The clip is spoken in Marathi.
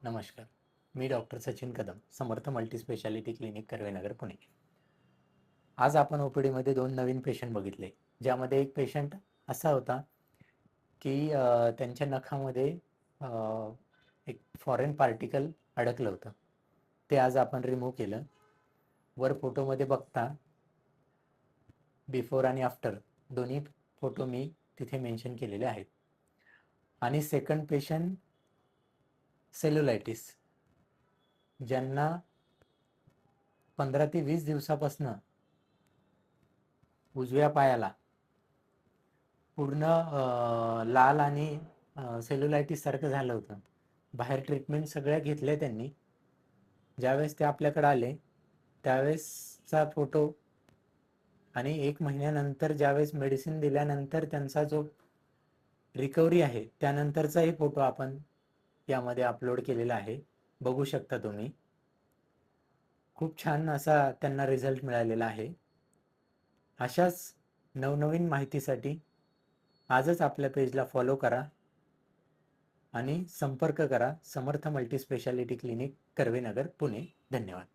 नमस्कार. मी डॉक्टर सचिन कदम, समर्थ मल्टीस्पेशालिटी क्लिनिक, कर्वेनगर, पुणे. आज आपण ओपीडीमध्ये 2 नवीन पेशंट बघितले. ज्यामध्ये एक पेशंट असा होता की त्यांच्या नखामध्ये अ, एक फॉरेन पार्टिकल अडकलं होतं. ते आज आपण रिमूव्ह केलं. वर फोटोमध्ये बघता बिफोर आणि आफ्टर दोन्ही फोटो मी तिथे मेन्शन केलेले आहेत. आणि सेकंड पेशंट सेल्युलायटिस, ज्यांना 15 ते 20 दिवसापासून उजव्या पायाला पूर्ण लाल आणि सेल्युलायटिस सारखं झालं होतं. बाहेर ट्रीटमेंट सगळ्या घेतल्या त्यांनी. ज्यावेळेस ते आपल्याकडे आले त्यावेळेसचा फोटो आणि 1 महिन्यानंतर ज्यावेळेस मेडिसिन दिल्यानंतर त्यांचा जो रिकव्हरी आहे त्यानंतरचाही फोटो आपण यामध्ये अपलोड केलेला आहे. बघू शकता तुम्ही. खूप छान असा त्यांना रिझल्ट मिळालेला आहे. अशाच नवनवीन माहितीसाठी आजच आपल्या पेजला फॉलो करा आणि संपर्क करा समर्थ मल्टीस्पेशालिटी क्लिनिक, कर्वेनगर, पुणे. धन्यवाद.